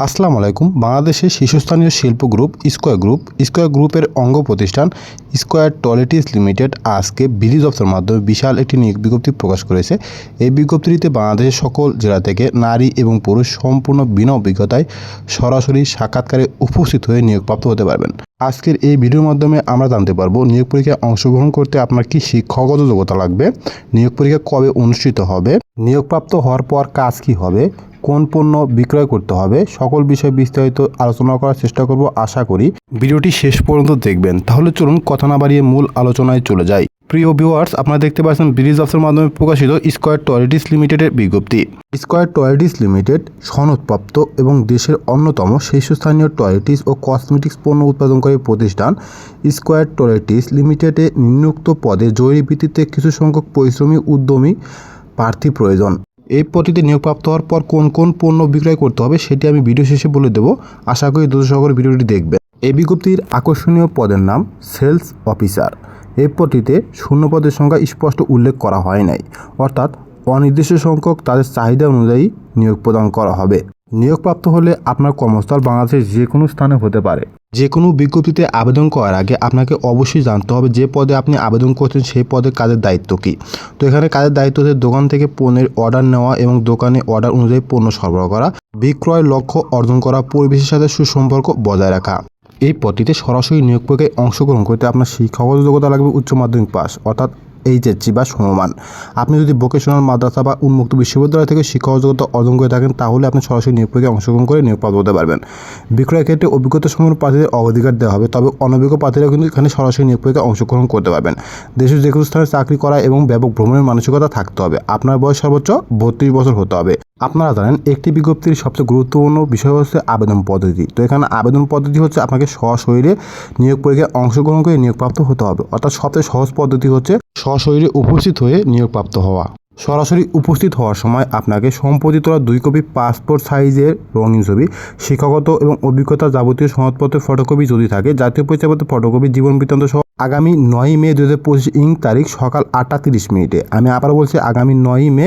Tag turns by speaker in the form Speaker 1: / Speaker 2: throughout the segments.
Speaker 1: আসসালামু আলাইকুম। বাংলাদেশের শীর্ষস্থানীয় শিল্প গ্রুপ স্কয়ার গ্রুপের অঙ্গ প্রতিষ্ঠান স্কয়ার টয়লেটিস লিমিটেড আজকে বিডি দপ্তরের মাধ্যমে বিশাল একটি নিয়োগ বিজ্ঞপ্তি প্রকাশ করেছে। এই বিজ্ঞপ্তিটিতে বাংলাদেশের সকল জেলা থেকে নারী এবং পুরুষ সম্পূর্ণ বিনা অভিজ্ঞতায় সরাসরি সাক্ষাৎকারে উপস্থিত হয়ে নিয়োগপ্রাপ্ত হতে পারবেন। আজকের এই ভিডিওর মাধ্যমে আমরা জানতে পারবো নিয়োগ পরীক্ষায় অংশগ্রহণ করতে আপনার কি শিক্ষাগত যোগ্যতা লাগবে, নিয়োগ পরীক্ষা কবে অনুষ্ঠিত হবে, নিয়োগপ্রাপ্ত হওয়ার পর কাজ কি হবে, কোন পণ্য বিক্রয় করতে হবে, সকল বিষয়ে বিস্তারিত আলোচনা করার চেষ্টা করব। আশা করি ভিডিওটি শেষ পর্যন্ত দেখবেন। তাহলে চলুন কথা না বাড়িয়ে মূল আলোচনায় চলে যাই। প্রিয় ভিউয়ার্স, আপনারা দেখতে পাচ্ছেন বিডি দপ্তরের মাধ্যমে প্রকাশিত স্কয়ার টয়লেটিস লিমিটেডের বিজ্ঞপ্তি। স্কয়ার টয়লেটিস লিমিটেড সনদপ্রাপ্ত এবং দেশের অন্যতম শীর্ষস্থানীয় টয়লেটিস ও কসমেটিক্স পণ্য উৎপাদনকারী প্রতিষ্ঠান স্কয়ার টয়লেটিস লিমিটেডে নিম্নোক্ত পদে জরুরি ভিত্তিতে কিছু সংখ্যক পরিশ্রমী উদ্যমী প্রার্থী প্রয়োজন। এই পদ্ধতিতে নিয়োগপ্রাপ্ত হওয়ার পর কোন কোন পণ্য বিক্রয় করতে হবে সেটি আমি ভিডিও শেষে বলে দেবো। আশা করি ধৈর্য সহকারে ভিডিওটি দেখবেন। এই বিজ্ঞপ্তির আকর্ষণীয় পদের নাম সেলস অফিসার। এই পদটিতে শূন্য পদের সংখ্যা স্পষ্ট উল্লেখ করা হয় নাই, অর্থাৎ অনির্দিষ্ট সংখ্যক তাদের চাহিদা অনুযায়ী নিয়োগ প্রদান করা হবে। নিয়োগপ্রাপ্ত হলে আপনার কর্মস্থল বাংলাদেশের যে কোনো স্থানে হতে পারে। যে কোনো বিজ্ঞপ্তিতে আবেদন করার আগে আপনাকে অবশ্যই জানতে হবে যে পদে আপনি আবেদন করছেন সেই পদে কাজের দায়িত্ব কী। তো এখানে কাজের দায়িত্ব হচ্ছে দোকান থেকে পণ্যের অর্ডার নেওয়া এবং দোকানে অর্ডার অনুযায়ী পণ্য সরবরাহ করা, বিক্রয় লক্ষ্য অর্জন করা, পরিবেশের সাথে সুসম্পর্ক বজায় রাখা। এই পদটিতে সরাসরি নিয়োগ প্রক্রিয়ায় অংশগ্রহণ করতে আপনার শিক্ষাগত যোগ্যতা লাগবে উচ্চ মাধ্যমিক পাস, অর্থাৎ এইচএসসি বা সমমান। আপনি যদি ভোকেশনাল মাদ্রাসা বা উন্মুক্ত বিশ্ববিদ্যালয় থেকে শিক্ষাগত যোগ্যতা অর্জন করে থাকেন তাহলে আপনি সরাসরি নিয়োগ প্রক্রিয়ায় অংশগ্রহণ করে নিয়োগপ্রাপ্ত হতে পারবেন। বিক্রয়ের ক্ষেত্রে অভিজ্ঞতা সম্পন্ন প্রার্থীদের অগ্রাধিকার দেওয়া হবে, তবে অনভিজ্ঞ প্রার্থীরাও কিন্তু এখানে সরাসরি নিয়োগ প্রক্রিয়ায় অংশগ্রহণ করতে পারবেন। দেশের যে কোনো স্থানে চাকরি করা এবং ব্যাপক ভ্রমণের মানসিকতা থাকতে হবে। আপনার বয়স সর্বোচ্চ 32 বছর হতে হবে। আপনারা জানেন একটি বিজ্ঞপ্তির সবচেয়ে গুরুত্বপূর্ণ বিষয় হচ্ছে আবেদন পদ্ধতি। তো এখানে আবেদন পদ্ধতি হচ্ছে আপনাকে সশরীরে নিয়োগ পরীক্ষায় অংশগ্রহণ করে নিয়োগপ্রাপ্ত হতে হবে, অর্থাৎ সবচেয়ে সহজ পদ্ধতি হচ্ছে সশরীরে উপস্থিত হয়ে নিয়োগপ্রাপ্ত হওয়া। সরাসরি উপস্থিত হওয়ার সময় আপনাকে সম্প্রতি তোলা 2 কপি পাসপোর্ট সাইজের রঙিন ছবি, শিক্ষাগত এবং অভিজ্ঞতা যাবতীয় সনদপত্রের ফটোকপি যদি থাকে, জাতীয় পরিচয়পত্রের ফটোকপি, জীবন বৃত্তান্ত সহ আগামী 9 মে 2025 তারিখ সকাল 8টা 30 মিনিটে। আমি আবার বলছি আগামী 9 মে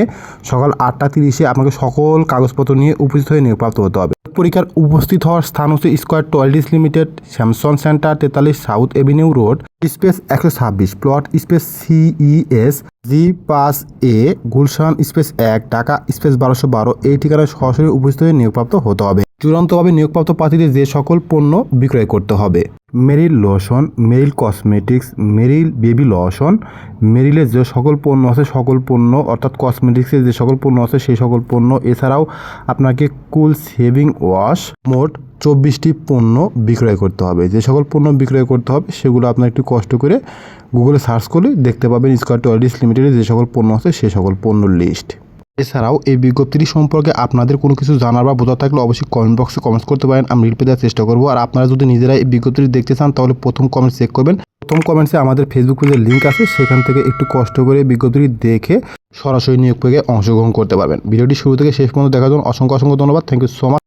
Speaker 1: সকাল 8টা 30-এ আপনাকে সকল কাগজপত্র নিয়ে উপস্থিত হয়ে নিয়োগপ্রাপ্ত হতে হবে। পরীক্ষার উপস্থিত হওয়ার স্থান হচ্ছে square toiletries limited, Samsung centre, 43 south Avenue road, space 126, plot space CES G5A, Gulshan space 1, Dhaka space 1212। এই ঠিকানায় সরাসরি উপস্থিত হয়ে নিয়োগপ্রাপ্ত হতে হবে। চূড়ান্তভাবে নিয়োগপ্রাপ্ত প্রার্থীদের যে সকল পণ্য বিক্রয় করতে হবে: মেরিল লোশন, মেরিল কসমেটিক্স, মেরিল বেবি লোশন, মেরিলের যে সকল পণ্য আছে সকল পণ্য, অর্থাৎ কসমেটিক্সের যে সকল পণ্য আছে সেই সকল পণ্য। এছাড়াও আপনাকে কুল শেভিং ওয়াশ, মোট 24টি পণ্য বিক্রয় করতে হবে। যে সকল পণ্য বিক্রয় করতে হবে সেগুলো আপনার একটু কষ্ট করে গুগলে সার্চ করলে দেখতে পাবেন স্কয়ার টয়লেটিস লিমিটেডের যে সকল পণ্য আছে সেই সকল পণ্যর লিস্ট। এছাড়াও এই বিজ্ঞপ্তিটি সম্পর্কে আপনাদের কোনো কিছু জানার বা বোঝার থাকলে অবশ্যই কমেন্ট বক্সে কমেন্টস করতে পারেন, আমি রিপ্লাই দেওয়ার চেষ্টা করবো। আর আপনারা যদি নিজেরাই এই বিজ্ঞপ্তিটি দেখতে চান তাহলে প্রথম কমেন্ট চেক করবেন। প্রথম কমেন্টসে আমাদের ফেসবুক পেজের লিঙ্ক আছে, সেখান থেকে একটু কষ্ট করে বিজ্ঞপ্তিটি দেখে সরাসরি নিয়োগ প্রক্রিয়ায় অংশগ্রহণ করতে পারবেন। ভিডিওটি শুরু থেকে শেষ পর্যন্ত দেখার জন্য অসংখ্য ধন্যবাদ। Thank you so much.